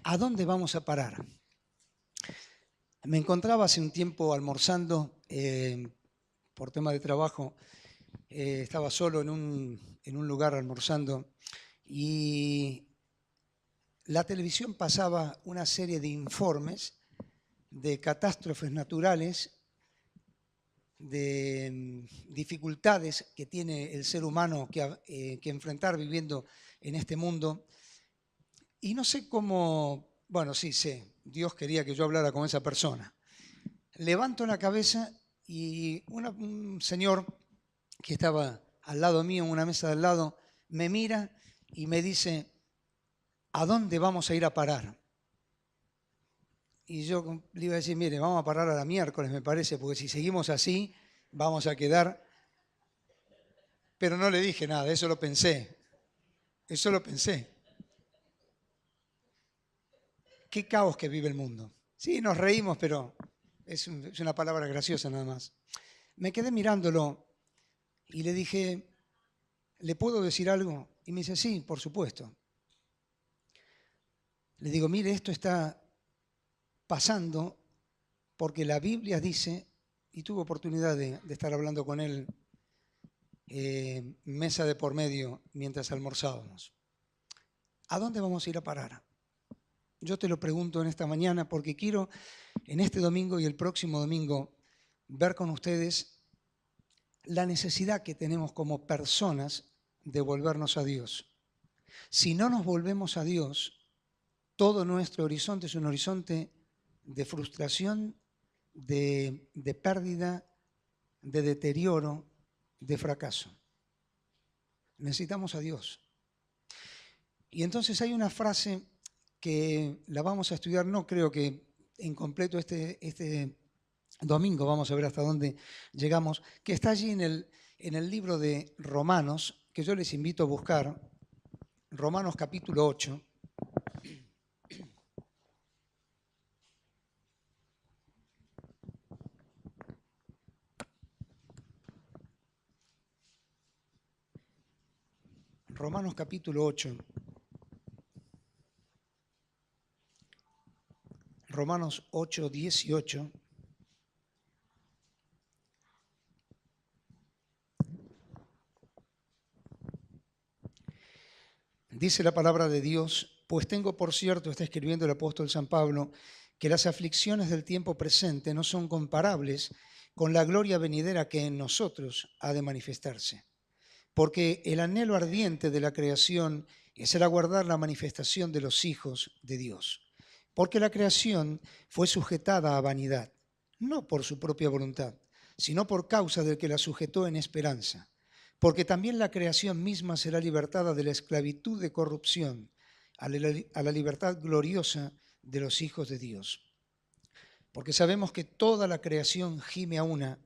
¿A dónde vamos a parar? Me encontraba hace un tiempo almorzando por tema de trabajo. Estaba solo en un lugar almorzando y la televisión pasaba una serie de informes de catástrofes naturales, de dificultades que tiene el ser humano que enfrentar viviendo en este mundo. Y no sé cómo, bueno, sí sé, Dios quería que yo hablara con esa persona. Levanto la cabeza y un señor que estaba al lado mío, en una mesa de al lado, me mira y me dice, ¿a dónde vamos a ir a parar? Y yo le iba a decir, mire, vamos a parar a la miércoles, me parece, porque si seguimos así, vamos a quedar... Pero no le dije nada, eso lo pensé. Qué caos que vive el mundo. Sí, nos reímos, pero es una palabra graciosa nada más. Me quedé mirándolo y le dije, ¿le puedo decir algo? Y me dice, sí, por supuesto. Le digo, mire, esto está pasando porque la Biblia dice, y tuve oportunidad de estar hablando con él mesa de por medio mientras almorzábamos. ¿A dónde vamos a ir a parar? Yo te lo pregunto en esta mañana porque quiero en este domingo y el próximo domingo ver con ustedes la necesidad que tenemos como personas de volvernos a Dios. Si no nos volvemos a Dios, todo nuestro horizonte es un horizonte de frustración, de pérdida, de deterioro, de fracaso. Necesitamos a Dios. Y entonces hay una frase que la vamos a estudiar, no creo que en completo este domingo, vamos a ver hasta dónde llegamos, que está allí en el libro de Romanos, que yo les invito a buscar, Romanos capítulo 8. Romanos capítulo 8. Romanos 8, 18. Dice la palabra de Dios, pues tengo por cierto, está escribiendo el apóstol San Pablo, que las aflicciones del tiempo presente no son comparables con la gloria venidera que en nosotros ha de manifestarse. Porque el anhelo ardiente de la creación es el aguardar la manifestación de los hijos de Dios. Porque la creación fue sujetada a vanidad, no por su propia voluntad, sino por causa del que la sujetó en esperanza. Porque también la creación misma será libertada de la esclavitud de corrupción a la libertad gloriosa de los hijos de Dios. Porque sabemos que toda la creación gime a una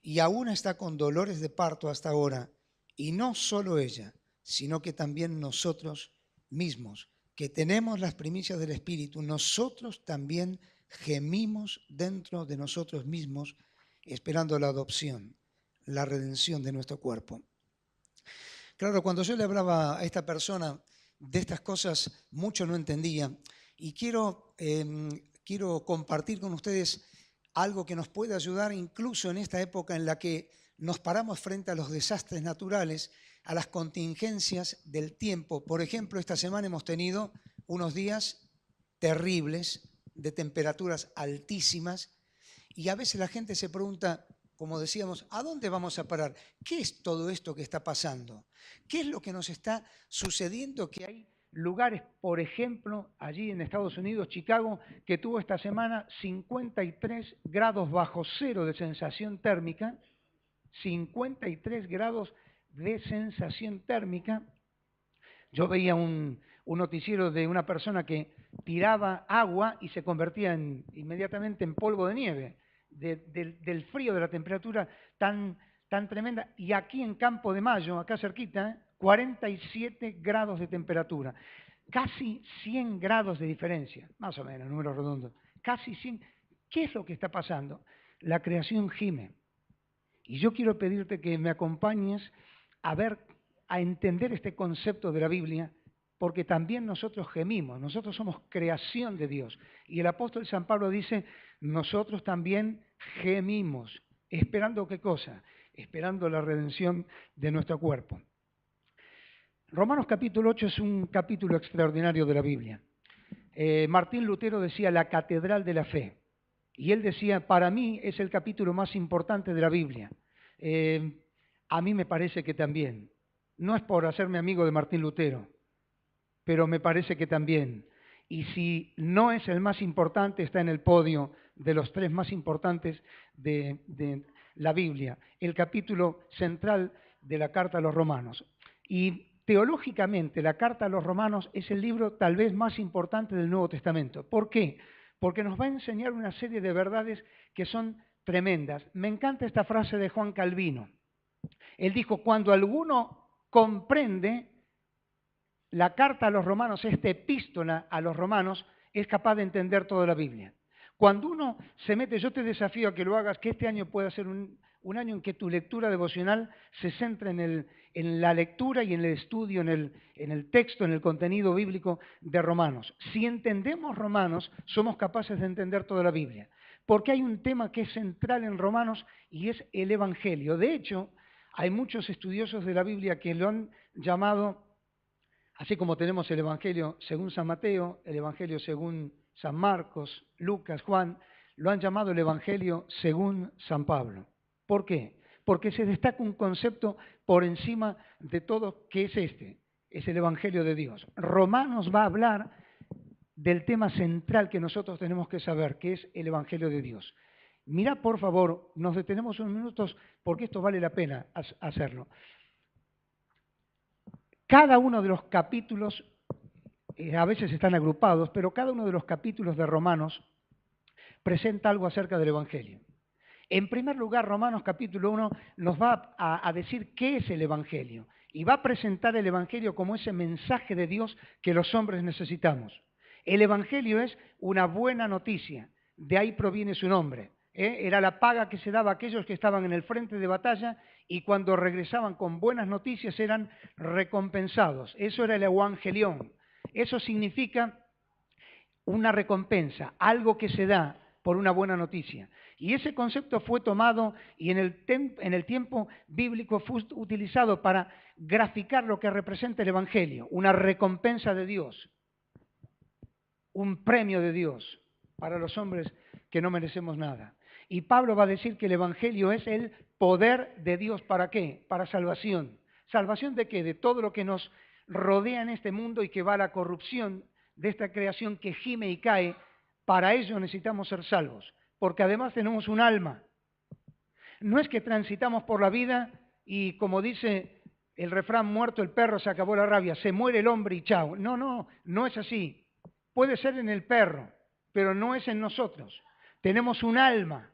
y aún está con dolores de parto hasta ahora, y no solo ella, sino que también nosotros mismos, que tenemos las primicias del Espíritu, nosotros también gemimos dentro de nosotros mismos, esperando la adopción, la redención de nuestro cuerpo. Claro, cuando yo le hablaba a esta persona de estas cosas, mucho no entendía, y quiero compartir con ustedes algo que nos puede ayudar incluso en esta época en la que nos paramos frente a los desastres naturales, a las contingencias del tiempo. Por ejemplo, esta semana hemos tenido unos días terribles de temperaturas altísimas y a veces la gente se pregunta, como decíamos, ¿a dónde vamos a parar? ¿Qué es todo esto que está pasando? ¿Qué es lo que nos está sucediendo? Que hay lugares, por ejemplo, allí en Estados Unidos, Chicago, que tuvo esta semana 53 grados bajo cero de sensación térmica, 53 grados de sensación térmica. Yo veía un noticiero de una persona que tiraba agua y se convertía inmediatamente en polvo de nieve, del frío, de la temperatura tan tremenda. Y aquí en Campo de Mayo, acá cerquita, 47 grados de temperatura. Casi 100 grados de diferencia, más o menos, números redondos. Casi 100. ¿Qué es lo que está pasando? La creación gime. Y yo quiero pedirte que me acompañes a ver, a entender este concepto de la Biblia porque también nosotros gemimos, nosotros somos creación de Dios. Y el apóstol San Pablo dice, nosotros también gemimos. ¿Esperando qué cosa? Esperando la redención de nuestro cuerpo. Romanos capítulo 8 es un capítulo extraordinario de la Biblia. Martín Lutero decía la catedral de la fe. Y él decía, para mí es el capítulo más importante de la Biblia. A mí me parece que también. No es por hacerme amigo de Martín Lutero, pero me parece que también. Y si no es el más importante, está en el podio de los 3 más importantes de la Biblia, el capítulo central de la Carta a los Romanos. Y teológicamente, la Carta a los Romanos es el libro tal vez más importante del Nuevo Testamento. ¿Por qué? Porque nos va a enseñar una serie de verdades que son tremendas. Me encanta esta frase de Juan Calvino. Él dijo, cuando alguno comprende la carta a los romanos, esta epístola a los romanos, es capaz de entender toda la Biblia. Cuando uno se mete, yo te desafío a que lo hagas, que este año pueda ser un año en que tu lectura devocional se centre en la lectura y en el estudio, en el texto, en el contenido bíblico de Romanos. Si entendemos Romanos, somos capaces de entender toda la Biblia. Porque hay un tema que es central en Romanos y es el Evangelio. De hecho, hay muchos estudiosos de la Biblia que lo han llamado, así como tenemos el Evangelio según San Mateo, el Evangelio según San Marcos, Lucas, Juan, lo han llamado el Evangelio según San Pablo. ¿Por qué? Porque se destaca un concepto por encima de todo, que es es el Evangelio de Dios. Romanos va a hablar del tema central que nosotros tenemos que saber, que es el Evangelio de Dios. Mira, por favor, nos detenemos unos minutos porque esto vale la pena hacerlo. Cada uno de los capítulos, a veces están agrupados, pero cada uno de los capítulos de Romanos presenta algo acerca del Evangelio. En primer lugar, Romanos capítulo 1 nos va a decir qué es el Evangelio y va a presentar el Evangelio como ese mensaje de Dios que los hombres necesitamos. El Evangelio es una buena noticia, de ahí proviene su nombre. Era la paga que se daba a aquellos que estaban en el frente de batalla y cuando regresaban con buenas noticias eran recompensados. Eso era el Evangelión. Eso significa una recompensa, algo que se da por una buena noticia. Y ese concepto fue tomado y en el tiempo bíblico fue utilizado para graficar lo que representa el Evangelio, una recompensa de Dios, un premio de Dios para los hombres que no merecemos nada. Y Pablo va a decir que el Evangelio es el poder de Dios. ¿Para qué? Para salvación. ¿Salvación de qué? De todo lo que nos rodea en este mundo y que va a la corrupción de esta creación que gime y cae. Para ello necesitamos ser salvos, porque además tenemos un alma. No es que transitamos por la vida y, como dice el refrán, muerto el perro, se acabó la rabia, se muere el hombre y chao. No es así. Puede ser en el perro, pero no es en nosotros. Tenemos un alma.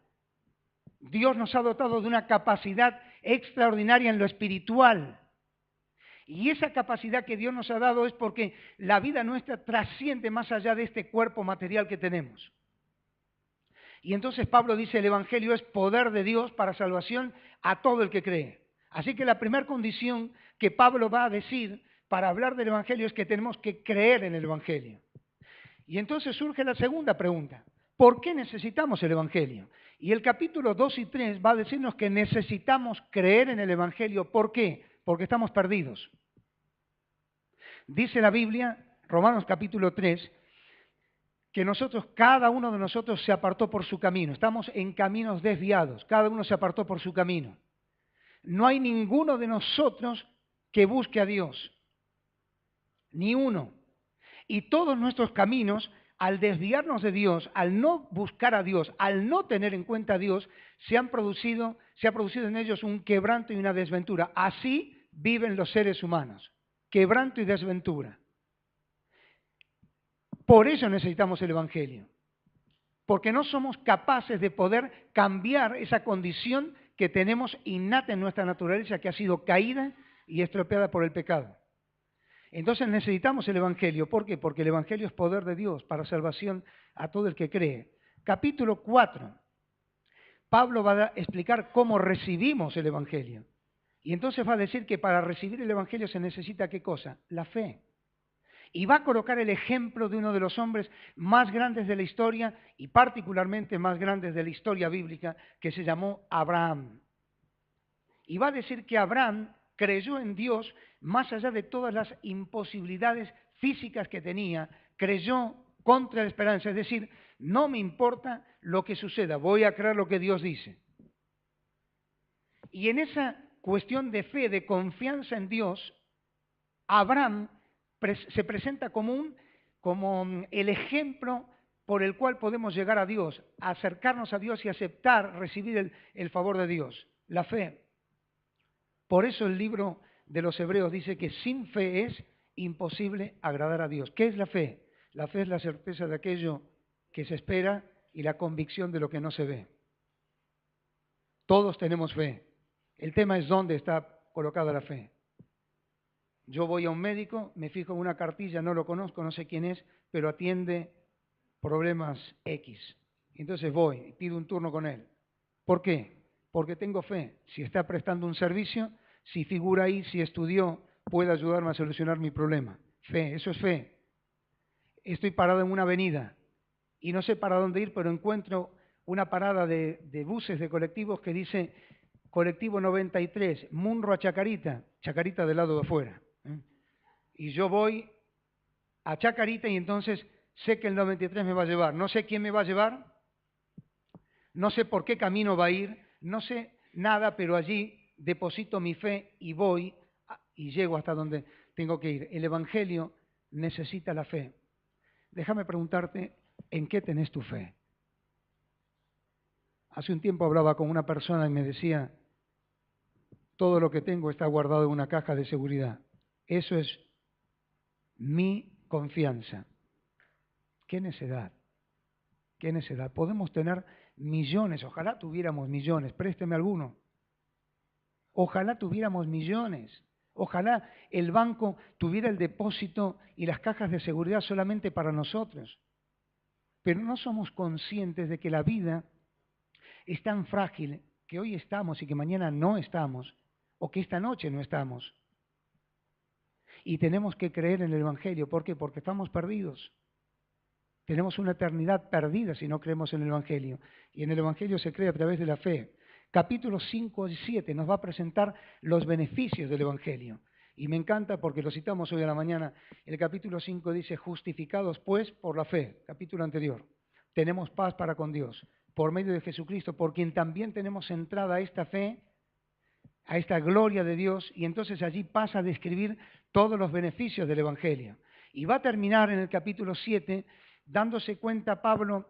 Dios nos ha dotado de una capacidad extraordinaria en lo espiritual. Y esa capacidad que Dios nos ha dado es porque la vida nuestra trasciende más allá de este cuerpo material que tenemos. Y entonces Pablo dice, el Evangelio es poder de Dios para salvación a todo el que cree. Así que la primera condición que Pablo va a decir para hablar del Evangelio es que tenemos que creer en el Evangelio. Y entonces surge la segunda pregunta. ¿Por qué necesitamos el Evangelio? Y el capítulo 2 y 3 va a decirnos que necesitamos creer en el Evangelio. ¿Por qué? Porque estamos perdidos. Dice la Biblia, Romanos capítulo 3, que cada uno de nosotros se apartó por su camino. Estamos en caminos desviados. Cada uno se apartó por su camino. No hay ninguno de nosotros que busque a Dios. Ni uno. Y todos nuestros caminos, al desviarnos de Dios, al no buscar a Dios, al no tener en cuenta a Dios, se ha producido en ellos un quebranto y una desventura. Así viven los seres humanos. Quebranto y desventura. Por eso necesitamos el Evangelio. Porque no somos capaces de poder cambiar esa condición que tenemos innata en nuestra naturaleza, que ha sido caída y estropeada por el pecado. Entonces necesitamos el Evangelio. ¿Por qué? Porque el Evangelio es poder de Dios para salvación a todo el que cree. Capítulo 4. Pablo va a explicar cómo recibimos el Evangelio. Y entonces va a decir que para recibir el Evangelio se necesita ¿qué cosa? La fe. Y va a colocar el ejemplo de uno de los hombres más grandes de la historia y particularmente más grandes de la historia bíblica, que se llamó Abraham. Y va a decir que Abraham creyó en Dios más allá de todas las imposibilidades físicas que tenía, creyó contra la esperanza, es decir, no me importa lo que suceda, voy a creer lo que Dios dice. Y en esa cuestión de fe, de confianza en Dios, Abraham se presenta como el ejemplo por el cual podemos llegar a Dios, acercarnos a Dios y aceptar, recibir el favor de Dios, la fe. Por eso el libro de los Hebreos dice que sin fe es imposible agradar a Dios. ¿Qué es la fe? La fe es la certeza de aquello que se espera y la convicción de lo que no se ve. Todos tenemos fe. El tema es dónde está colocada la fe. Yo voy a un médico, me fijo en una cartilla, no lo conozco, no sé quién es, pero atiende problemas X. Entonces voy y pido un turno con él. ¿Por qué? Porque tengo fe. Si está prestando un servicio, si figura ahí, si estudió, puede ayudarme a solucionar mi problema. Fe, eso es fe. Estoy parado en una avenida y no sé para dónde ir, pero encuentro una parada de buses, de colectivos que dice colectivo 93, Munro a Chacarita, Chacarita del lado de afuera. Y yo voy a Chacarita y entonces sé que el 93 me va a llevar. No sé quién me va a llevar, no sé por qué camino va a ir, no sé nada, pero allí deposito mi fe y voy y llego hasta donde tengo que ir. El Evangelio necesita la fe. Déjame preguntarte, ¿en qué tenés tu fe? Hace un tiempo hablaba con una persona y me decía, todo lo que tengo está guardado en una caja de seguridad. Eso es mi confianza. ¿Qué necedad? ¿Qué necedad? Podemos tener millones, ojalá tuviéramos millones, présteme alguno. Ojalá tuviéramos millones. Ojalá el banco tuviera el depósito y las cajas de seguridad solamente para nosotros. Pero no somos conscientes de que la vida es tan frágil que hoy estamos y que mañana no estamos, o que esta noche no estamos. Y tenemos que creer en el Evangelio. ¿Por qué? Porque estamos perdidos. Tenemos una eternidad perdida si no creemos en el Evangelio. Y en el Evangelio se cree a través de la fe. Capítulos 5 y 7 nos va a presentar los beneficios del Evangelio. Y me encanta porque lo citamos hoy a la mañana. El capítulo 5 dice, justificados pues por la fe, capítulo anterior. Tenemos paz para con Dios por medio de Jesucristo, por quien también tenemos entrada a esta fe, a esta gloria de Dios, y entonces allí pasa a describir todos los beneficios del Evangelio. Y va a terminar en el capítulo 7 dándose cuenta Pablo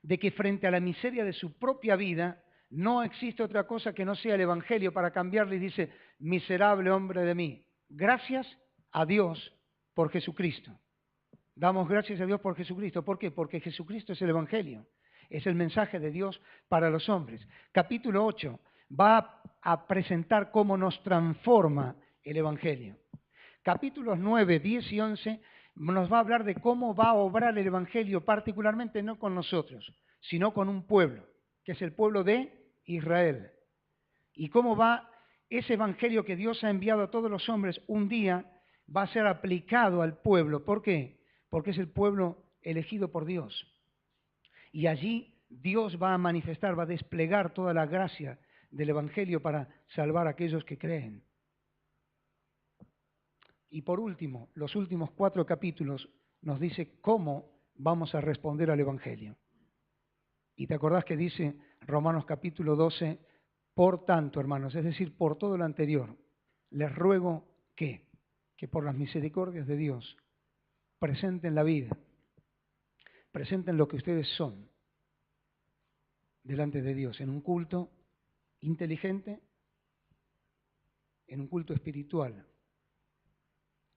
de que frente a la miseria de su propia vida no existe otra cosa que no sea el Evangelio para cambiarle, y dice, miserable hombre de mí, gracias a Dios por Jesucristo. Damos gracias a Dios por Jesucristo. ¿Por qué? Porque Jesucristo es el Evangelio. Es el mensaje de Dios para los hombres. Capítulo 8 va a presentar cómo nos transforma el Evangelio. Capítulos 9, 10 y 11 nos va a hablar de cómo va a obrar el Evangelio, particularmente no con nosotros, sino con un pueblo, que es el pueblo de Israel. Y cómo va ese Evangelio que Dios ha enviado a todos los hombres un día va a ser aplicado al pueblo. ¿Por qué? Porque es el pueblo elegido por Dios. Y allí Dios va a manifestar, va a desplegar toda la gracia del Evangelio para salvar a aquellos que creen. Y por último, los últimos 4 capítulos nos dice cómo vamos a responder al Evangelio. Y te acordás que dice Romanos capítulo 12, por tanto, hermanos, es decir, por todo lo anterior, les ruego que por las misericordias de Dios presenten la vida, presenten lo que ustedes son delante de Dios, en un culto inteligente, en un culto espiritual.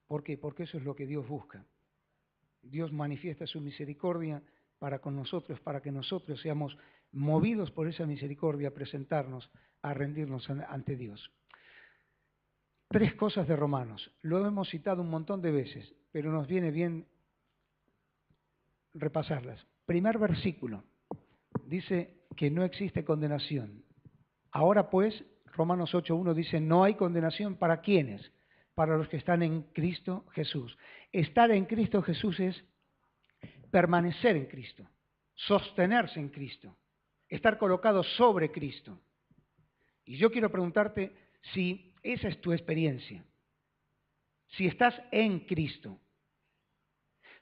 ¿Por qué? Porque eso es lo que Dios busca. Dios manifiesta su misericordia para con nosotros, para que nosotros seamos movidos por esa misericordia a presentarnos, a rendirnos ante Dios. 3 cosas de Romanos. Lo hemos citado un montón de veces, pero nos viene bien repasarlas. Primer versículo. Dice que no existe condenación. Ahora pues, Romanos 8.1 dice, no hay condenación para ¿quiénes? Para los que están en Cristo Jesús. Estar en Cristo Jesús es permanecer en Cristo, sostenerse en Cristo, estar colocado sobre Cristo. Y yo quiero preguntarte si esa es tu experiencia, si estás en Cristo.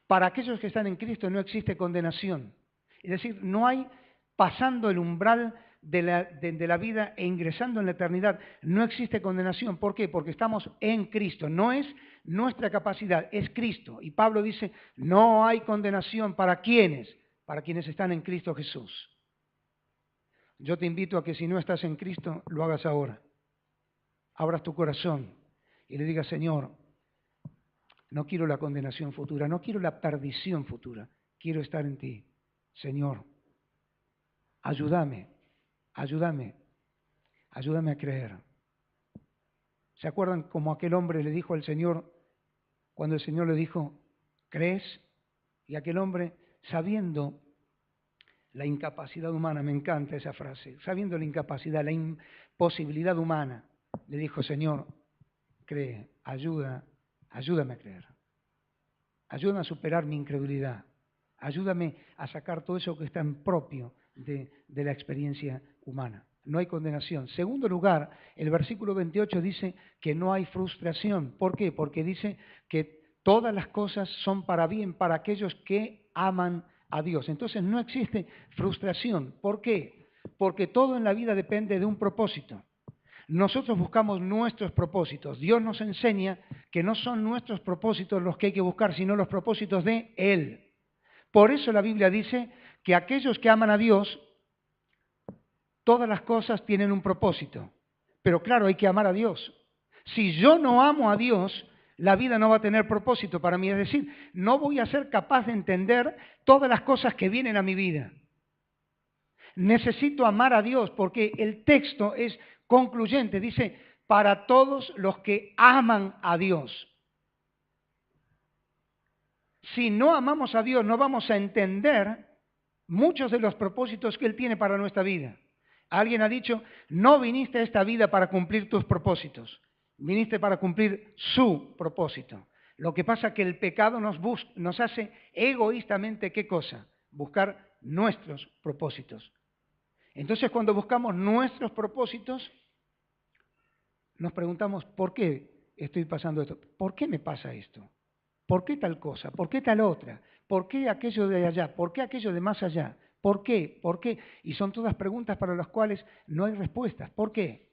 Para aquellos que están en Cristo no existe condenación. Es decir, no hay pasando el umbral de la vida e ingresando en la eternidad. No existe condenación. ¿Por qué? Porque estamos en Cristo. No es nuestra capacidad, es Cristo. Y Pablo dice, no hay condenación para quienes están en Cristo Jesús. Yo te invito a que si no estás en Cristo, lo hagas ahora. Abras tu corazón y le digas, Señor, no quiero la condenación futura, no quiero la perdición futura, quiero estar en ti. Señor, ayúdame a creer. ¿Se acuerdan como aquel hombre le dijo al Señor, cuando el Señor le dijo, ¿crees? Y aquel hombre, sabiendo la incapacidad humana, me encanta esa frase, sabiendo la incapacidad, la imposibilidad humana, le dijo, Señor, cree, ayúdame a creer. Ayúdame a superar mi incredulidad. Ayúdame a sacar todo eso que está en propio de la experiencia humana. No hay condenación. Segundo lugar, el versículo 28 dice que no hay frustración. ¿Por qué? Porque dice que todas las cosas son para bien para aquellos que aman a Dios. Entonces no existe frustración. ¿Por qué? Porque todo en la vida depende de un propósito. Nosotros buscamos nuestros propósitos. Dios nos enseña que no son nuestros propósitos los que hay que buscar, sino los propósitos de Él. Por eso la Biblia dice que aquellos que aman a Dios, todas las cosas tienen un propósito. Pero claro, hay que amar a Dios. Si yo no amo a Dios, la vida no va a tener propósito para mí. Es decir, no voy a ser capaz de entender todas las cosas que vienen a mi vida. Necesito amar a Dios porque el texto es concluyente. Dice, para todos los que aman a Dios. Si no amamos a Dios, no vamos a entender muchos de los propósitos que Él tiene para nuestra vida. Alguien ha dicho, no viniste a esta vida para cumplir tus propósitos, viniste para cumplir su propósito. Lo que pasa es que el pecado nos hace egoístamente, ¿qué cosa? Buscar nuestros propósitos. Entonces, cuando buscamos nuestros propósitos, nos preguntamos, ¿por qué estoy pasando esto? ¿Por qué me pasa esto? ¿Por qué tal cosa? ¿Por qué tal otra? ¿Por qué aquello de allá? ¿Por qué aquello de más allá? ¿Por qué? ¿Por qué? Y son todas preguntas para las cuales no hay respuestas. ¿Por qué?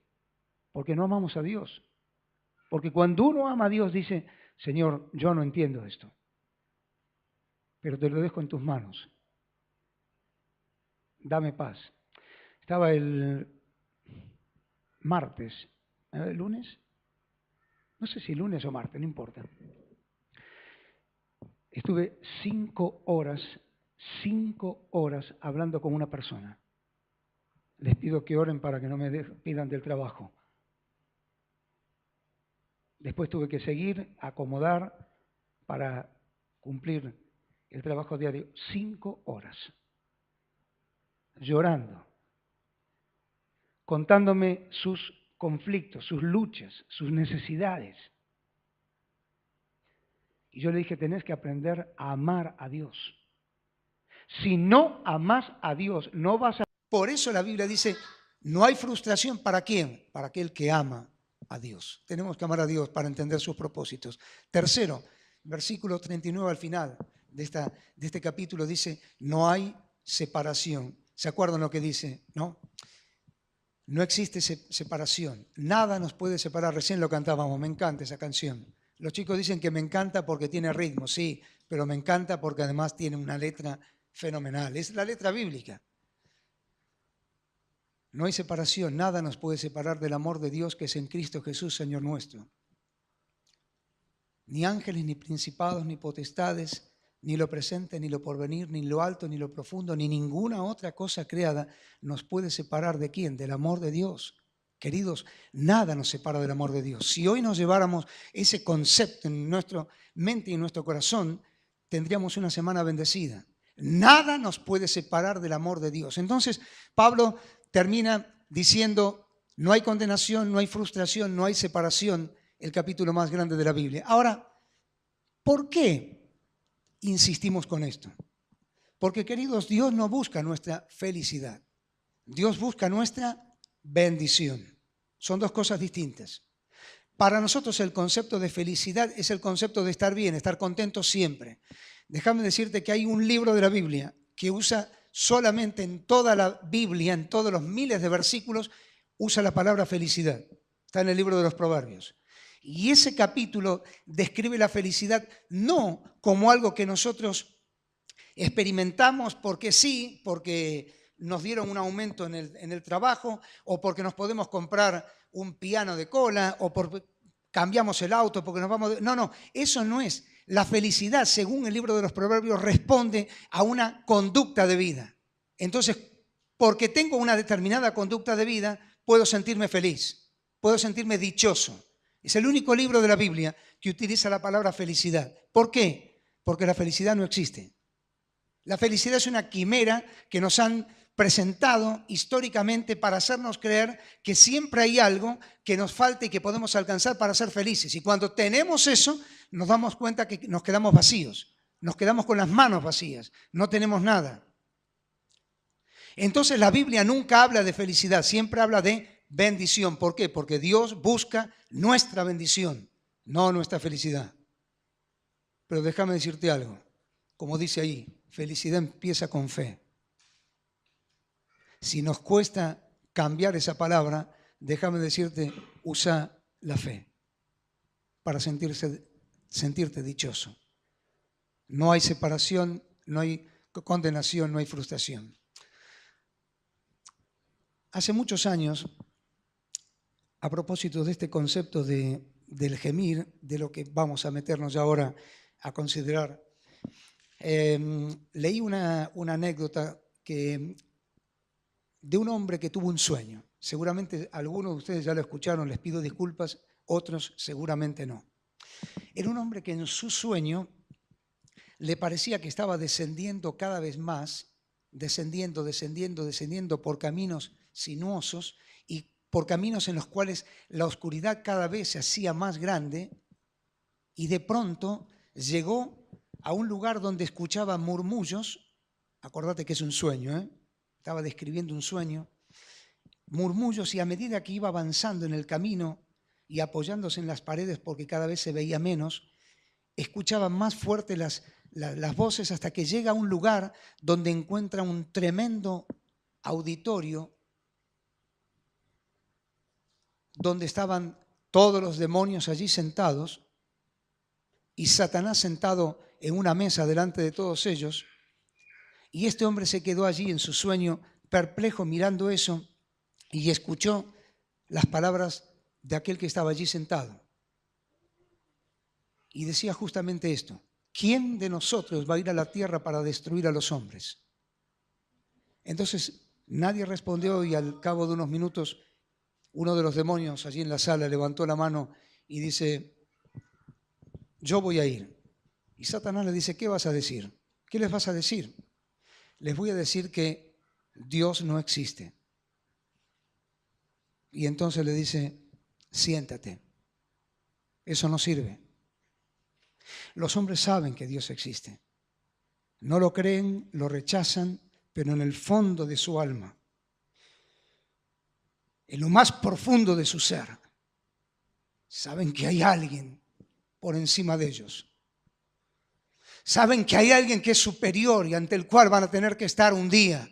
Porque no amamos a Dios. Porque cuando uno ama a Dios dice, Señor, yo no entiendo esto, pero te lo dejo en tus manos. Dame paz. Estaba el martes, ¿lunes? No sé si lunes o martes, no importa. Estuve 5 horas hablando con una persona. Les pido que oren para que no me pidan del trabajo. Después tuve que seguir, acomodar para cumplir el trabajo diario. 5 horas. Llorando. Contándome sus conflictos, sus luchas, sus necesidades. Y yo le dije, tenés que aprender a amar a Dios. Si no amás a Dios, no vas a... Por eso la Biblia dice, no hay frustración. ¿Para quién? Para aquel que ama a Dios. Tenemos que amar a Dios para entender sus propósitos. Tercero, versículo 39 al final de este capítulo dice, no hay separación. ¿Se acuerdan lo que dice? No existe separación. Nada nos puede separar. Recién lo cantábamos, me encanta esa canción. Los chicos dicen que me encanta porque tiene ritmo, sí, pero me encanta porque además tiene una letra fenomenal. Es la letra bíblica. No hay separación, nada nos puede separar del amor de Dios que es en Cristo Jesús, Señor nuestro. Ni ángeles, ni principados, ni potestades, ni lo presente, ni lo porvenir, ni lo alto, ni lo profundo, ni ninguna otra cosa creada nos puede separar ¿de quién? Del amor de Dios. Queridos, nada nos separa del amor de Dios. Si hoy nos lleváramos ese concepto en nuestra mente y en nuestro corazón, tendríamos una semana bendecida. Nada nos puede separar del amor de Dios. Entonces, Pablo termina diciendo, no hay condenación, no hay frustración, no hay separación, el capítulo más grande de la Biblia. Ahora, ¿Por qué insistimos con esto? Porque, queridos, Dios no busca nuestra felicidad. Dios busca nuestra bendición. Son dos cosas distintas. Para nosotros el concepto de felicidad es el concepto de estar bien, estar contento siempre. Déjame decirte que hay un libro de la Biblia que usa solamente en toda la Biblia, en todos los miles de versículos, usa la palabra felicidad. Está en el libro de los Proverbios. Y ese capítulo describe la felicidad no como algo que nosotros experimentamos porque sí, porque nos dieron un aumento en el trabajo, o porque nos podemos comprar un piano de cola, o porque cambiamos el auto, porque nos vamos... No, eso no es. La felicidad, según el libro de los Proverbios, responde a una conducta de vida. Entonces, porque tengo una determinada conducta de vida, puedo sentirme feliz, puedo sentirme dichoso. Es el único libro de la Biblia que utiliza la palabra felicidad. ¿Por qué? Porque la felicidad no existe. La felicidad es una quimera que nos han presentado históricamente para hacernos creer que siempre hay algo que nos falta y que podemos alcanzar para ser felices. Y cuando tenemos eso, nos damos cuenta que nos quedamos vacíos, nos quedamos con las manos vacías, no tenemos nada. Entonces la Biblia nunca habla de felicidad, siempre habla de bendición. ¿Por qué? Porque Dios busca nuestra bendición, no nuestra felicidad. Pero déjame decirte algo, como dice ahí, felicidad empieza con fe. Si nos cuesta cambiar esa palabra, déjame decirte, usa la fe para sentirte dichoso. No hay separación, no hay condenación, no hay frustración. Hace muchos años, a propósito de este concepto del gemir, de lo que vamos a meternos ya ahora a considerar, leí una anécdota de un hombre que tuvo un sueño. Seguramente algunos de ustedes ya lo escucharon, les pido disculpas, otros seguramente no. Era un hombre que en su sueño le parecía que estaba descendiendo cada vez más, descendiendo por caminos sinuosos y por caminos en los cuales la oscuridad cada vez se hacía más grande, y de pronto llegó a un lugar donde escuchaba murmullos. Acordate que es un sueño, ¿eh? Estaba describiendo un sueño, murmullos, y a medida que iba avanzando en el camino y apoyándose en las paredes porque cada vez se veía menos, escuchaba más fuerte las voces, hasta que llega a un lugar donde encuentra un tremendo auditorio donde estaban todos los demonios allí sentados y Satanás sentado en una mesa delante de todos ellos. Y este hombre se quedó allí en su sueño perplejo mirando eso y escuchó las palabras de aquel que estaba allí sentado. Y decía justamente esto: ¿quién de nosotros va a ir a la tierra para destruir a los hombres? Entonces nadie respondió, y al cabo de unos minutos uno de los demonios allí en la sala levantó la mano y dice: yo voy a ir. Y Satanás le dice: ¿qué vas a decir? ¿Qué les vas a decir? Les voy a decir que Dios no existe. Y entonces le dice: siéntate. Eso no sirve. Los hombres saben que Dios existe. No lo creen, lo rechazan, pero en el fondo de su alma, en lo más profundo de su ser, saben que hay alguien por encima de ellos. Saben que hay alguien que es superior y ante el cual van a tener que estar un día.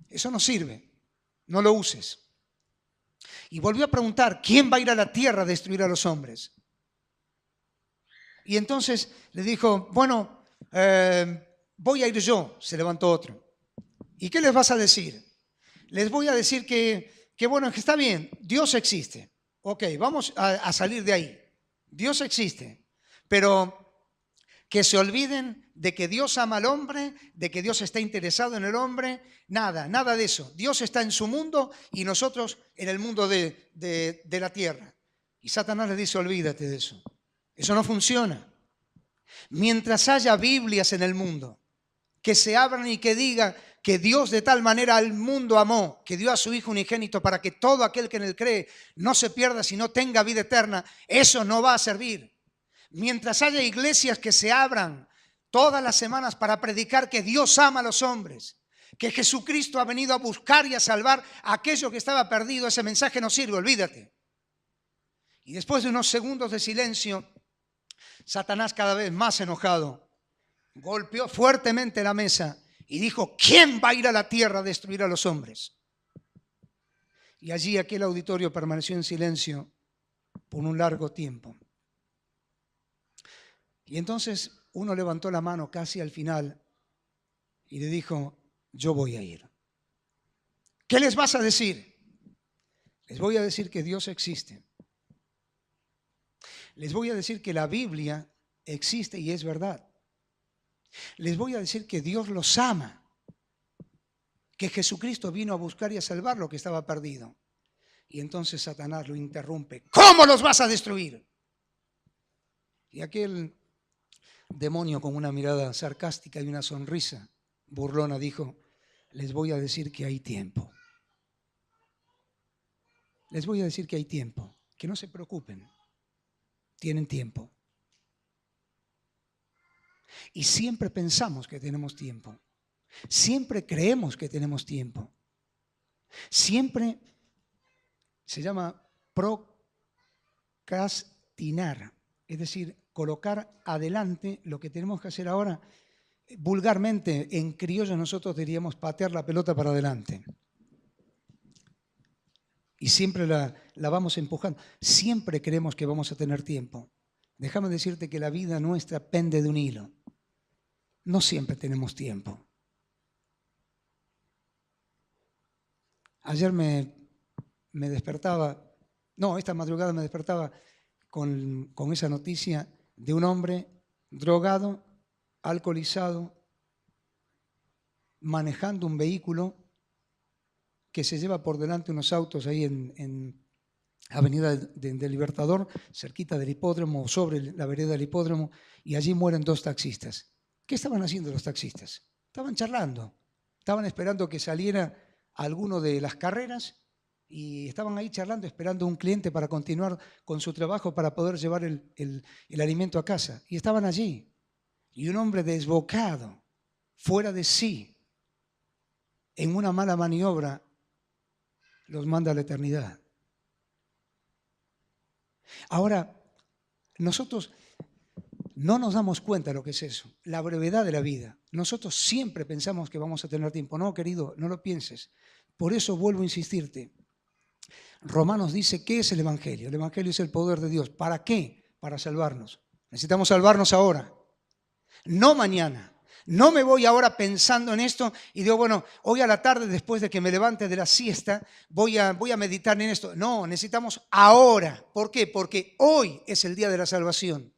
Eso no sirve, no lo uses. Y volvió a preguntar: ¿quién va a ir a la tierra a destruir a los hombres? Y entonces le dijo: bueno, voy a ir yo. Se levantó otro. ¿Y qué les vas a decir? Les voy a decir que bueno, que está bien, Dios existe. Ok, vamos a salir de ahí. Dios existe. Pero que se olviden de que Dios ama al hombre, de que Dios está interesado en el hombre. Nada de eso. Dios está en su mundo y nosotros en el mundo de la tierra. Y Satanás le dice: olvídate de eso. Eso no funciona. Mientras haya Biblias en el mundo que se abran y que digan que Dios de tal manera al mundo amó, que dio a su Hijo unigénito para que todo aquel que en él cree no se pierda, sino tenga vida eterna, eso no va a servir. Mientras haya iglesias que se abran todas las semanas para predicar que Dios ama a los hombres, que Jesucristo ha venido a buscar y a salvar a aquello que estaba perdido, ese mensaje no sirve, olvídate. Y después de unos segundos de silencio, Satanás, cada vez más enojado, golpeó fuertemente la mesa y dijo: ¿quién va a ir a la tierra a destruir a los hombres? Y allí aquel auditorio permaneció en silencio por un largo tiempo. Y entonces uno levantó la mano casi al final y le dijo: yo voy a ir. ¿Qué les vas a decir? Les voy a decir que Dios existe. Les voy a decir que la Biblia existe y es verdad. Les voy a decir que Dios los ama, que Jesucristo vino a buscar y a salvar lo que estaba perdido. Y entonces Satanás lo interrumpe: ¿cómo los vas a destruir? Y aquel demonio, con una mirada sarcástica y una sonrisa burlona, dijo: les voy a decir que hay tiempo. Les voy a decir que hay tiempo, que no se preocupen, tienen tiempo. Y siempre pensamos que tenemos tiempo, siempre creemos que tenemos tiempo, siempre se llama procrastinar, es decir, colocar adelante lo que tenemos que hacer ahora. Vulgarmente, en criollo nosotros diríamos patear la pelota para adelante. Y siempre la vamos empujando. Siempre creemos que vamos a tener tiempo. Déjame decirte que la vida nuestra pende de un hilo. No siempre tenemos tiempo. Ayer me despertaba, esta madrugada me despertaba con esa noticia de un hombre drogado, alcoholizado, manejando un vehículo que se lleva por delante unos autos ahí en Avenida del Libertador, cerquita del hipódromo, sobre la vereda del hipódromo, y allí mueren 2 taxistas. ¿Qué estaban haciendo los taxistas? Estaban charlando, estaban esperando que saliera alguno de las carreras y estaban ahí charlando, esperando un cliente para continuar con su trabajo, para poder llevar el alimento a casa. Y estaban allí. Y un hombre desbocado, fuera de sí, en una mala maniobra, los manda a la eternidad. Ahora, nosotros no nos damos cuenta de lo que es eso, la brevedad de la vida. Nosotros siempre pensamos que vamos a tener tiempo. No, querido, no lo pienses. Por eso vuelvo a insistirte. Romanos dice: ¿qué es el Evangelio? El Evangelio es el poder de Dios. ¿Para qué? Para salvarnos. Necesitamos salvarnos ahora, no mañana. No me voy ahora pensando en esto y digo, bueno, hoy a la tarde, después de que me levante de la siesta, voy a meditar en esto. No, necesitamos ahora. ¿Por qué? Porque hoy es el día de la salvación.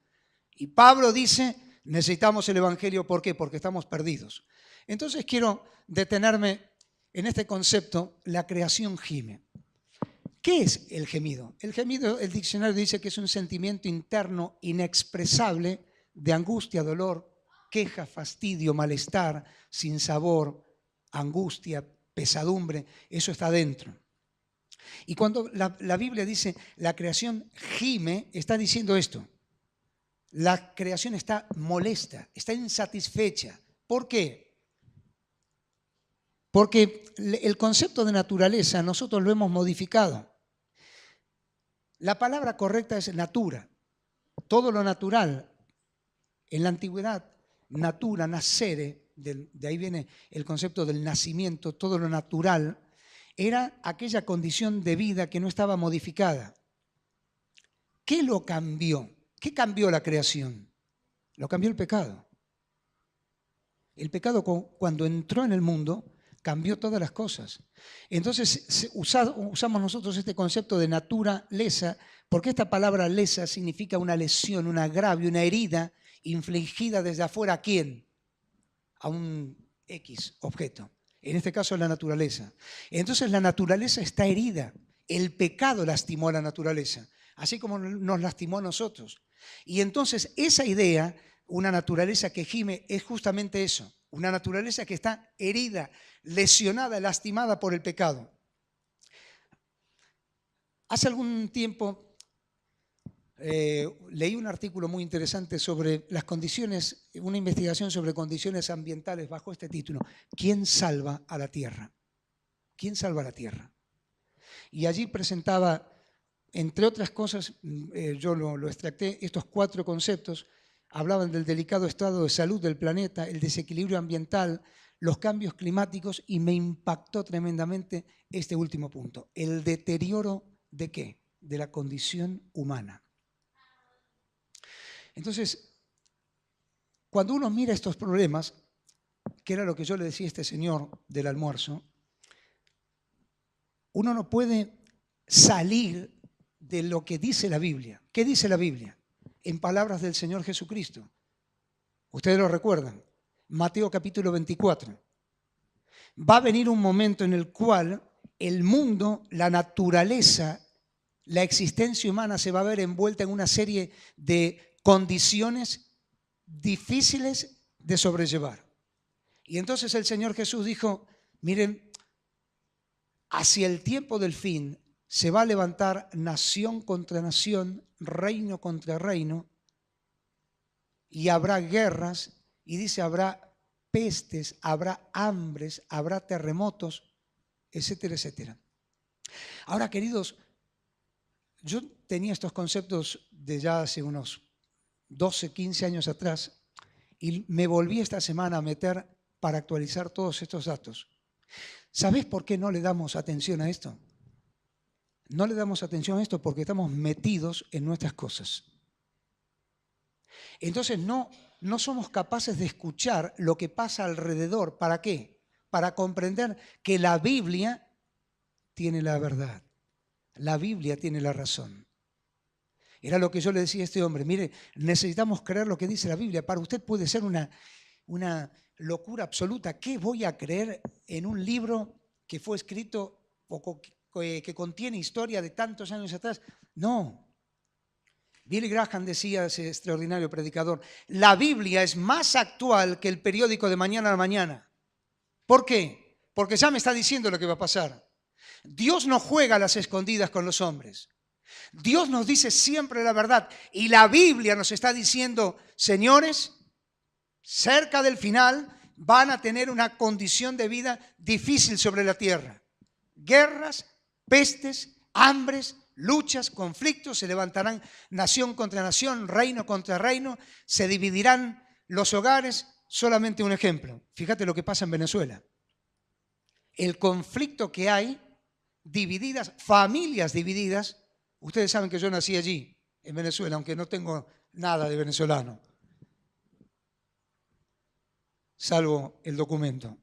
Y Pablo dice, necesitamos el Evangelio. ¿Por qué? Porque estamos perdidos. Entonces quiero detenerme en este concepto: la creación gime. ¿Qué es el gemido? El gemido, el diccionario dice que es un sentimiento interno inexpresable de angustia, dolor, queja, fastidio, malestar, sinsabor, angustia, pesadumbre. Eso está dentro. Y cuando la Biblia dice la creación gime, está diciendo esto: la creación está molesta, está insatisfecha. ¿Por qué? Porque el concepto de naturaleza nosotros lo hemos modificado. La palabra correcta es natura. Todo lo natural, en la antigüedad, natura, nacere, de ahí viene el concepto del nacimiento, todo lo natural, era aquella condición de vida que no estaba modificada. ¿Qué lo cambió? ¿Qué cambió la creación? Lo cambió el pecado. El pecado, cuando entró en el mundo, cambió todas las cosas. Entonces usamos nosotros este concepto de naturaleza, porque esta palabra lesa significa una lesión, un agravio, una herida infligida desde afuera. ¿A quién? A un X objeto. En este caso la naturaleza. Entonces la naturaleza está herida. El pecado lastimó a la naturaleza, así como nos lastimó a nosotros. Y entonces esa idea, una naturaleza que gime, es justamente eso. una naturaleza que está herida, lesionada, lastimada por el pecado. Hace algún tiempo leí un artículo muy interesante sobre las condiciones, una investigación sobre condiciones ambientales bajo este título: ¿quién salva a la tierra? ¿Quién salva a la tierra? Y allí presentaba, entre otras cosas, yo lo extracté, estos 4 conceptos. Hablaban del delicado estado de salud del planeta, el desequilibrio ambiental, los cambios climáticos, y me impactó tremendamente este último punto: el deterioro ¿de qué? De la condición humana. Entonces, cuando uno mira estos problemas, que era lo que yo le decía a este señor del almuerzo, uno no puede salir de lo que dice la Biblia. ¿Qué dice la Biblia? En palabras del Señor Jesucristo. Ustedes lo recuerdan. Mateo capítulo 24. Va a venir un momento en el cual el mundo, la naturaleza, la existencia humana se va a ver envuelta en una serie de condiciones difíciles de sobrellevar. Y entonces el Señor Jesús dijo: miren, hacia el tiempo del fin se va a levantar nación contra nación, reino contra reino, y habrá guerras, y dice, habrá pestes, habrá hambres, habrá terremotos, etcétera, etcétera. Ahora, queridos, yo tenía estos conceptos de ya hace unos 12, 15 años atrás, y me volví esta semana a meter para actualizar todos estos datos. ¿Sabés por qué no le damos atención a esto? No le damos atención a esto porque estamos metidos en nuestras cosas. Entonces no somos capaces de escuchar lo que pasa alrededor. ¿Para qué? Para comprender que la Biblia tiene la verdad. La Biblia tiene la razón. Era lo que yo le decía a este hombre: mire, necesitamos creer lo que dice la Biblia. Para usted puede ser una locura absoluta. ¿Qué voy a creer en un libro que fue escrito o que contiene historia de tantos años atrás? No. Billy Graham decía, ese extraordinario predicador: la Biblia es más actual que el periódico de mañana a la mañana. ¿Por qué? Porque ya me está diciendo lo que va a pasar. Dios no juega a las escondidas con los hombres. Dios nos dice siempre la verdad. Y la Biblia nos está diciendo: señores, cerca del final van a tener una condición de vida difícil sobre la tierra. Guerras, pestes, hambres, luchas, conflictos, se levantarán nación contra nación, reino contra reino, se dividirán los hogares. Solamente un ejemplo. Fíjate lo que pasa en Venezuela. El conflicto que hay, divididas, familias divididas. Ustedes saben que yo nací allí, en Venezuela, aunque no tengo nada de venezolano, salvo el documento.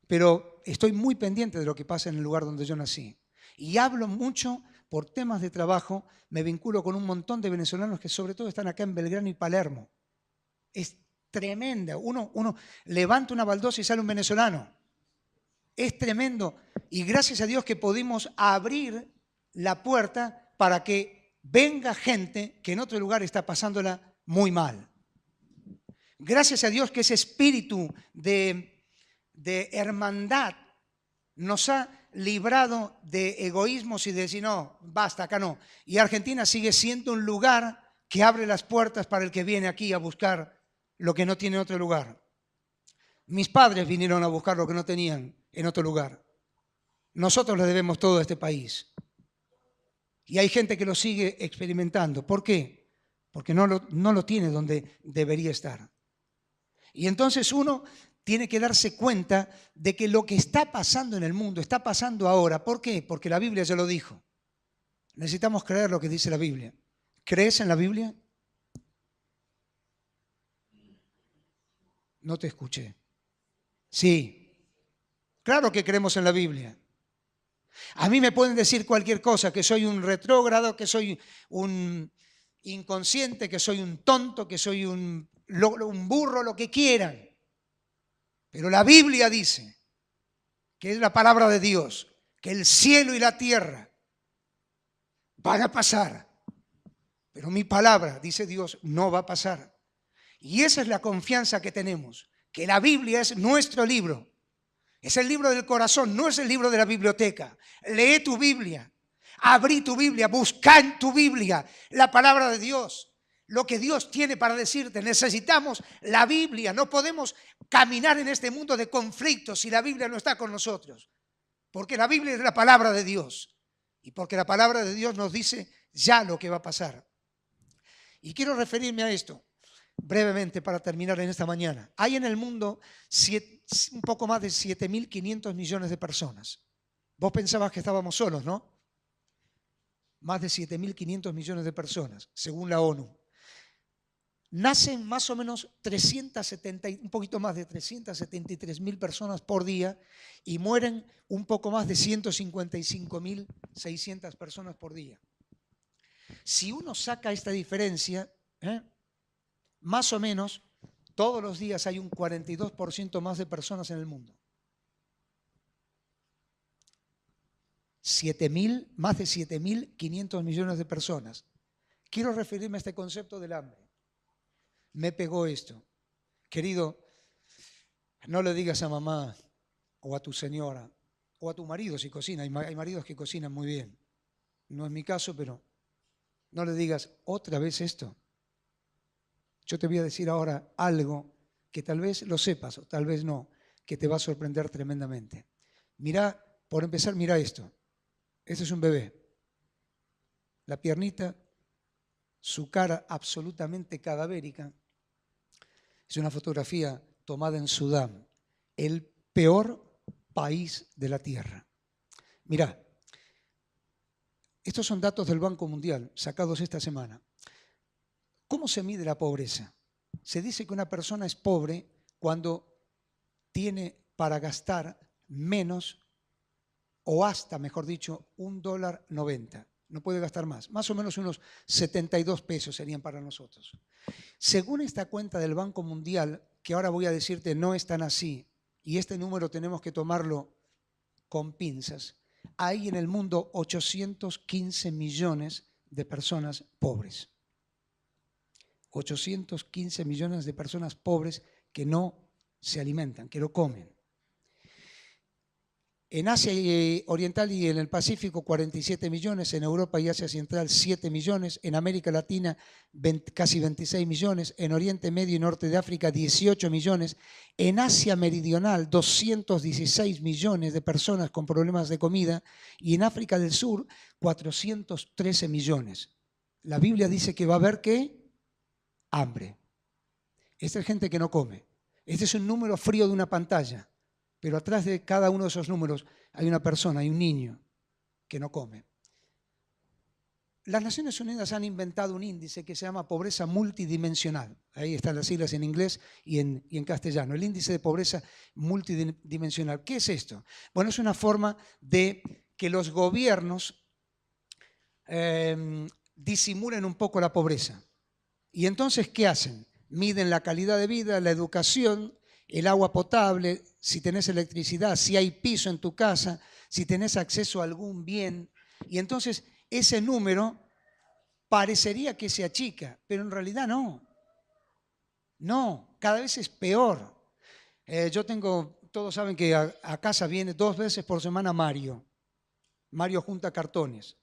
Pero estoy muy pendiente de lo que pasa en el lugar donde yo nací. Y hablo mucho por temas de trabajo, me vinculo con un montón de venezolanos que sobre todo están acá en Belgrano y Palermo. Es tremenda. Uno levanta una baldosa y sale un venezolano. Es tremendo. Y gracias a Dios que pudimos abrir la puerta para que venga gente que en otro lugar está pasándola muy mal. Gracias a Dios que ese espíritu de hermandad nos ha librado de egoísmos y de decir: no, basta, acá no. Y Argentina sigue siendo un lugar que abre las puertas para el que viene aquí a buscar lo que no tiene en otro lugar. Mis padres vinieron a buscar lo que no tenían en otro lugar. Nosotros le debemos todo a este país. Y hay gente que lo sigue experimentando. ¿Por qué? Porque no lo tiene donde debería estar. Y entonces uno tiene que darse cuenta de que lo que está pasando en el mundo está pasando ahora. ¿Por qué? Porque la Biblia ya lo dijo. Necesitamos creer lo que dice la Biblia. ¿Crees en la Biblia? No te escuché. Sí. Claro que creemos en la Biblia. A mí me pueden decir cualquier cosa, que soy un retrógrado, que soy un inconsciente, que soy un tonto, que soy un burro, lo que quieran. Pero la Biblia dice, que es la palabra de Dios, que el cielo y la tierra van a pasar. Pero mi palabra, dice Dios, no va a pasar. Y esa es la confianza que tenemos, que la Biblia es nuestro libro. Es el libro del corazón, no es el libro de la biblioteca. Lee tu Biblia, abrí tu Biblia, busca en tu Biblia la palabra de Dios. Lo que Dios tiene para decirte. Necesitamos la Biblia. No podemos caminar en este mundo de conflictos si la Biblia no está con nosotros. Porque la Biblia es la palabra de Dios. Y porque la palabra de Dios nos dice ya lo que va a pasar. Y quiero referirme a esto brevemente para terminar en esta mañana. Hay en el mundo un poco más de 7.500 millones de personas. Vos pensabas que estábamos solos, ¿no? Más de 7.500 millones de personas, según la ONU. Nacen más o menos un poquito más de 373.000 personas por día y mueren un poco más de 155.600 personas por día. Si uno saca esta diferencia, más o menos todos los días hay un 42% más de personas en el mundo. Más de 7.500 millones de personas. Quiero referirme a este concepto del hambre. Me pegó esto. Querido, no le digas a mamá o a tu señora o a tu marido si cocina. Hay maridos que cocinan muy bien. No es mi caso, pero no le digas otra vez esto. Yo te voy a decir ahora algo que tal vez lo sepas o tal vez no, que te va a sorprender tremendamente. Mira, por empezar, mira esto. Este es un bebé. La piernita, su cara absolutamente cadavérica. Es una fotografía tomada en Sudán, el peor país de la tierra. Mirá, estos son datos del Banco Mundial, sacados esta semana. ¿Cómo se mide la pobreza? Se dice que una persona es pobre cuando tiene para gastar menos o hasta, mejor dicho, $1.90. No puede gastar más. Más o menos unos 72 pesos serían para nosotros. Según esta cuenta del Banco Mundial, que ahora voy a decirte no es tan así, y este número tenemos que tomarlo con pinzas, hay en el mundo 815 millones de personas pobres. 815 millones de personas pobres que no se alimentan, que no comen. En Asia Oriental y en el Pacífico 47 millones, en Europa y Asia Central 7 millones, en América Latina casi 26 millones, en Oriente Medio y Norte de África 18 millones, en Asia Meridional 216 millones de personas con problemas de comida y en África del Sur 413 millones. La Biblia dice que va a haber ¿qué? Hambre. Esta es gente que no come. Este es un número frío de una pantalla. Pero atrás de cada uno de esos números hay una persona, hay un niño que no come. Las Naciones Unidas han inventado un índice que se llama pobreza multidimensional. Ahí están las siglas en inglés y en castellano. El índice de pobreza multidimensional. ¿Qué es esto? Bueno, es una forma de que los gobiernos disimulen un poco la pobreza. Y entonces, ¿qué hacen? Miden la calidad de vida, la educación, el agua potable, si tenés electricidad, si hay piso en tu casa, si tenés acceso a algún bien. Y entonces ese número parecería que se achica, pero en realidad no. No, cada vez es peor. Todos saben que a casa viene 2 veces por semana Mario. Mario junta cartones.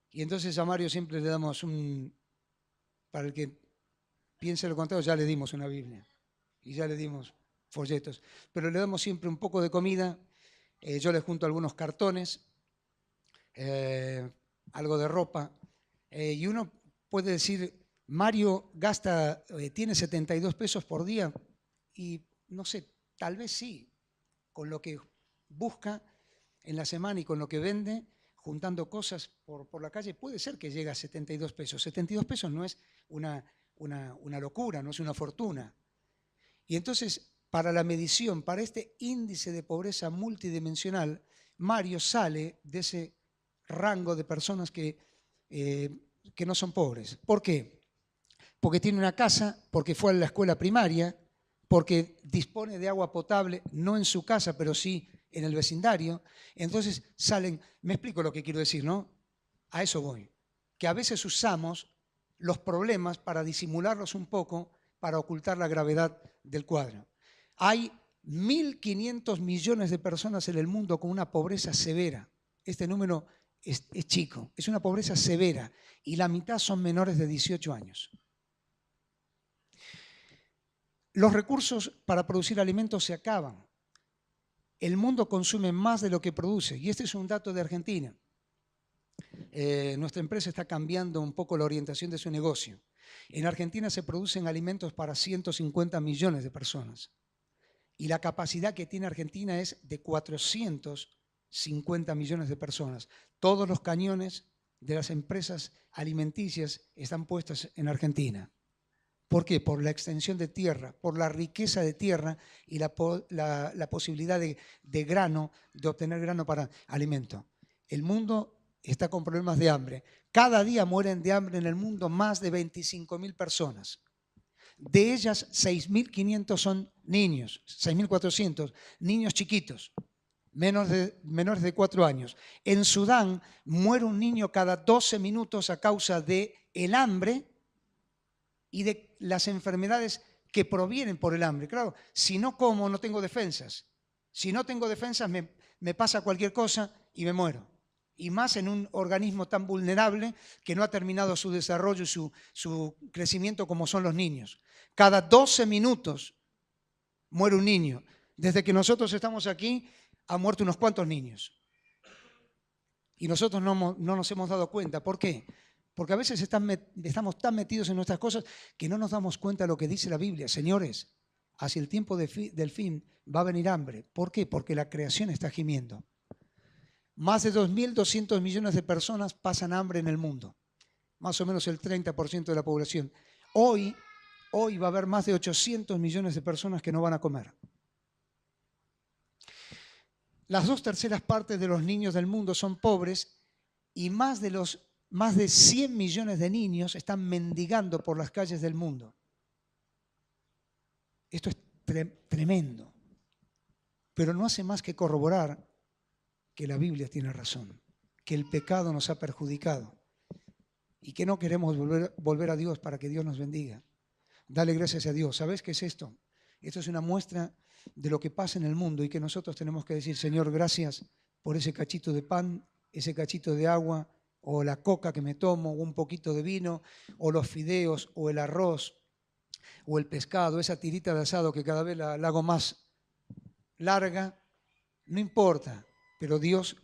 Y entonces a Mario siempre le damos para el que piense lo contrario, ya le dimos una Biblia. Y ya le dimos folletos. Pero le damos siempre un poco de comida. Yo le junto algunos cartones, algo de ropa. Y uno puede decir, Mario tiene 72 pesos por día. Y no sé, tal vez sí, con lo que busca en la semana y con lo que vende, juntando cosas por la calle, puede ser que llegue a 72 pesos. 72 pesos no es una locura, no es una fortuna. Y entonces, para la medición, para este índice de pobreza multidimensional, Mario sale de ese rango de personas que no son pobres. ¿Por qué? Porque tiene una casa, porque fue a la escuela primaria, porque dispone de agua potable, no en su casa, pero sí en el vecindario. Entonces salen, me explico lo que quiero decir, ¿no? A eso voy. Que a veces usamos los problemas para disimularlos un poco, para ocultar la gravedad del cuadro. Hay 1.500 millones de personas en el mundo con una pobreza severa. Este número es chico, es una pobreza severa y la mitad son menores de 18 años. Los recursos para producir alimentos se acaban. El mundo consume más de lo que produce y este es un dato de Argentina. Nuestra empresa está cambiando un poco la orientación de su negocio. En Argentina se producen alimentos para 150 millones de personas y la capacidad que tiene Argentina es de 450 millones de personas. Todos los cañones de las empresas alimenticias están puestos en Argentina. ¿Por qué? Por la extensión de tierra, por la riqueza de tierra y la posibilidad de grano, de obtener grano para alimento. El mundo está con problemas de hambre. Cada día mueren de hambre en el mundo más de 25.000 personas. De ellas, 6.500 son niños, 6.400, niños chiquitos, menores de 4 años. En Sudán muere un niño cada 12 minutos a causa del hambre y de las enfermedades que provienen por el hambre. Claro, si no como, no tengo defensas. Si no tengo defensas, me pasa cualquier cosa y me muero. Y más en un organismo tan vulnerable que no ha terminado su desarrollo y su crecimiento como son los niños. Cada 12 minutos muere un niño. Desde que nosotros estamos aquí, han muerto unos cuantos niños. Y nosotros no nos hemos dado cuenta. ¿Por qué? Porque a veces estamos tan metidos en nuestras cosas que no nos damos cuenta de lo que dice la Biblia. Señores, hacia el tiempo del fin va a venir hambre. ¿Por qué? Porque la creación está gimiendo. Más de 2.200 millones de personas pasan hambre en el mundo. Más o menos el 30% de la población. Hoy va a haber más de 800 millones de personas que no van a comer. Las 2/3 partes de los niños del mundo son pobres y más de 100 millones de niños están mendigando por las calles del mundo. Esto es tremendo, pero no hace más que corroborar que la Biblia tiene razón, que el pecado nos ha perjudicado y que no queremos volver a Dios para que Dios nos bendiga. Dale gracias a Dios. ¿Sabes qué es esto? Esto es una muestra de lo que pasa en el mundo y que nosotros tenemos que decir, Señor, gracias por ese cachito de pan, ese cachito de agua, o la coca que me tomo, o un poquito de vino, o los fideos, o el arroz, o el pescado, esa tirita de asado que cada vez la hago más larga, no importa, pero Dios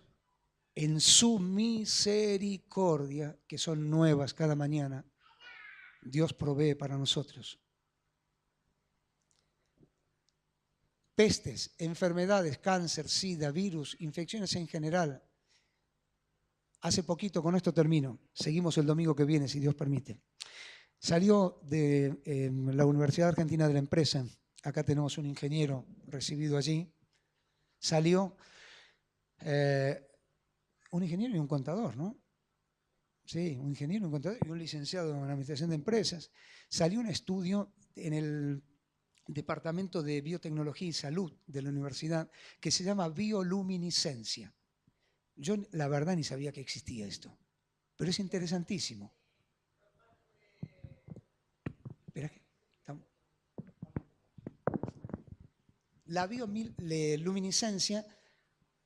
en su misericordia, que son nuevas cada mañana, Dios provee para nosotros. Pestes, enfermedades, cáncer, sida, virus, infecciones en general. Hace poquito, con esto termino, seguimos el domingo que viene, si Dios permite. Salió de la Universidad Argentina de la Empresa, acá tenemos un ingeniero recibido allí, salió un ingeniero y un contador, ¿no? Sí, un ingeniero, un contador y un licenciado en Administración de Empresas. Salió un estudio en el Departamento de Biotecnología y Salud de la universidad que se llama bioluminiscencia. Yo la verdad ni sabía que existía esto, pero es interesantísimo. Espera, la bioluminiscencia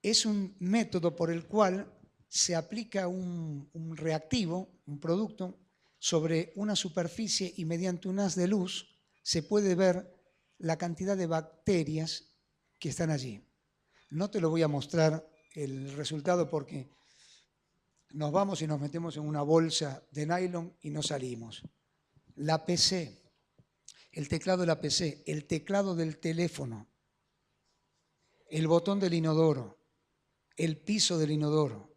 es un método por el cual se aplica un reactivo, un producto, sobre una superficie y mediante un haz de luz se puede ver la cantidad de bacterias que están allí. No te lo voy a mostrar el resultado porque nos vamos y nos metemos en una bolsa de nylon y no salimos. La PC, el teclado de la PC, el teclado del teléfono, el botón del inodoro, el piso del inodoro,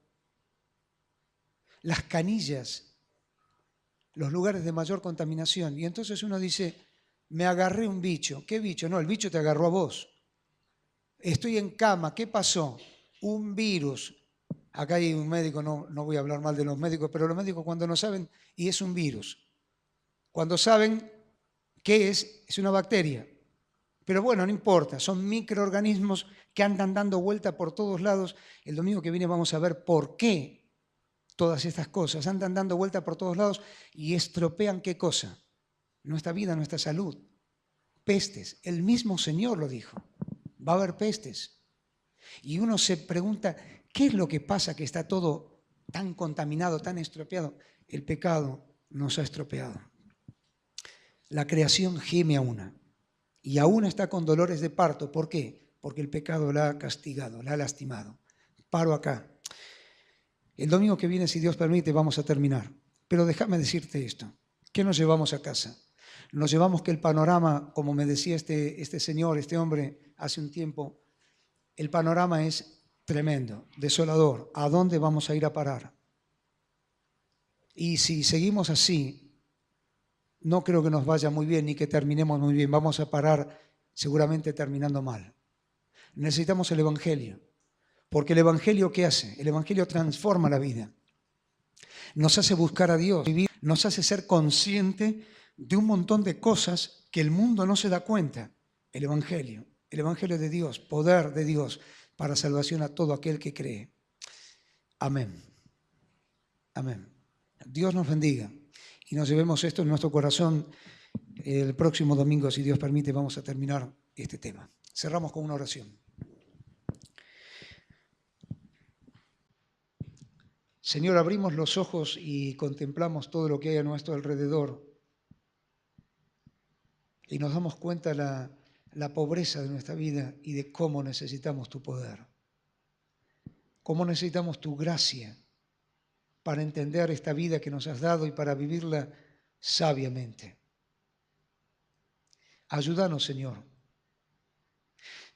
las canillas, los lugares de mayor contaminación. Y entonces uno dice, me agarré un bicho. ¿Qué bicho? No, el bicho te agarró a vos. Estoy en cama, ¿qué pasó? Un virus. Acá hay un médico, no voy a hablar mal de los médicos, pero los médicos cuando no saben, y es un virus. Cuando saben qué es una bacteria. Pero bueno, no importa, son microorganismos que andan dando vuelta por todos lados. El domingo que viene vamos a ver por qué todas estas cosas andan dando vuelta por todos lados y estropean ¿qué cosa? nuestra vida, nuestra salud. Pestes, el mismo Señor lo dijo, va a haber pestes. Y uno se pregunta, ¿qué es lo que pasa que está todo tan contaminado, tan estropeado? El pecado nos ha estropeado. La creación gime a una y aún está con dolores de parto. ¿Por qué? Porque el pecado la ha castigado, la ha lastimado. Paro acá. El domingo que viene, si Dios permite, vamos a terminar. Pero déjame decirte esto. ¿Qué nos llevamos a casa? Nos llevamos que el panorama, como me decía este señor, este hombre, hace un tiempo, el panorama es tremendo, desolador. ¿A dónde vamos a ir a parar? Y si seguimos así, no creo que nos vaya muy bien ni que terminemos muy bien. Vamos a parar seguramente terminando mal. Necesitamos el Evangelio. Porque el Evangelio, ¿qué hace? El Evangelio transforma la vida. Nos hace buscar a Dios, nos hace ser consciente de un montón de cosas que el mundo no se da cuenta. El Evangelio de Dios, poder de Dios para salvación a todo aquel que cree. Amén. Amén. Dios nos bendiga y nos llevemos esto en nuestro corazón. El próximo domingo, si Dios permite, vamos a terminar este tema. Cerramos con una oración. Señor, abrimos los ojos y contemplamos todo lo que hay a nuestro alrededor y nos damos cuenta de la pobreza de nuestra vida y de cómo necesitamos tu poder, cómo necesitamos tu gracia para entender esta vida que nos has dado y para vivirla sabiamente. Ayúdanos, Señor.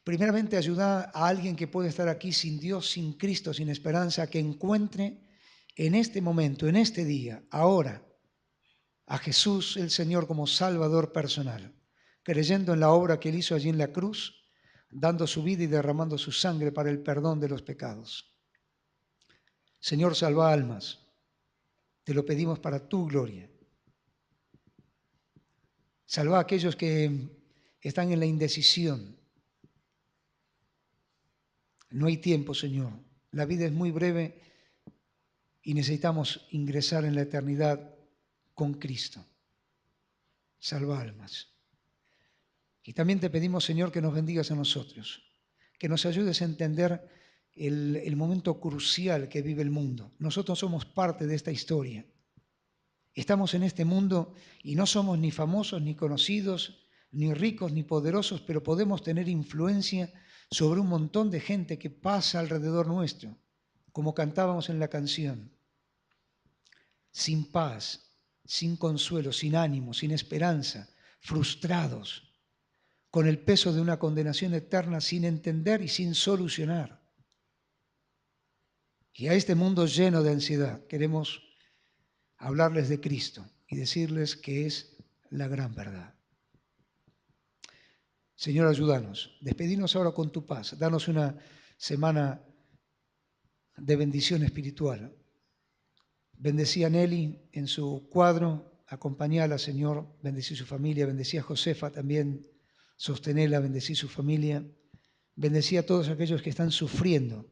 Primeramente, ayuda a alguien que puede estar aquí sin Dios, sin Cristo, sin esperanza, que encuentre en este momento, en este día, ahora, a Jesús el Señor como Salvador personal, creyendo en la obra que Él hizo allí en la cruz, dando su vida y derramando su sangre para el perdón de los pecados. Señor, salva almas, te lo pedimos para tu gloria. Salva a aquellos que están en la indecisión. No hay tiempo, Señor. La vida es muy breve y necesitamos ingresar en la eternidad con Cristo. Salva almas. Y también te pedimos, Señor, que nos bendigas a nosotros, que nos ayudes a entender el momento crucial que vive el mundo. Nosotros somos parte de esta historia. Estamos en este mundo y no somos ni famosos, ni conocidos, ni ricos, ni poderosos, pero podemos tener influencia sobre un montón de gente que pasa alrededor nuestro, como cantábamos en la canción. Sin paz, sin consuelo, sin ánimo, sin esperanza, frustrados, con el peso de una condenación eterna, sin entender y sin solucionar. Y a este mundo lleno de ansiedad queremos hablarles de Cristo y decirles que es la gran verdad. Señor, ayúdanos. Despedinos ahora con tu paz. Danos una semana de bendición espiritual. Bendecí a Nelly en su cuadro, acompañala, Señor, bendecí su familia, bendecí a Josefa también, sostenela, bendecí su familia, bendecí a todos aquellos que están sufriendo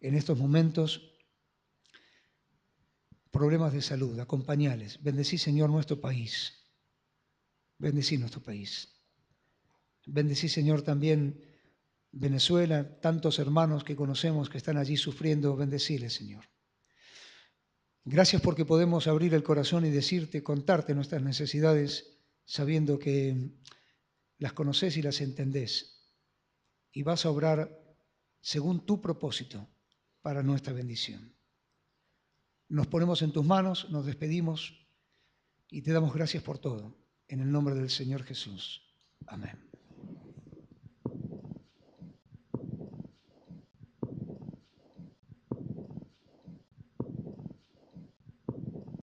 en estos momentos problemas de salud, acompañales. Bendecí, Señor, nuestro país. Bendecí nuestro país. Bendecí, Señor, también Venezuela, tantos hermanos que conocemos que están allí sufriendo. Bendecíles, Señor. Gracias porque podemos abrir el corazón y decirte, contarte nuestras necesidades, sabiendo que las conoces y las entendés. Y vas a obrar según tu propósito para nuestra bendición. Nos ponemos en tus manos, nos despedimos y te damos gracias por todo. En el nombre del Señor Jesús. Amén.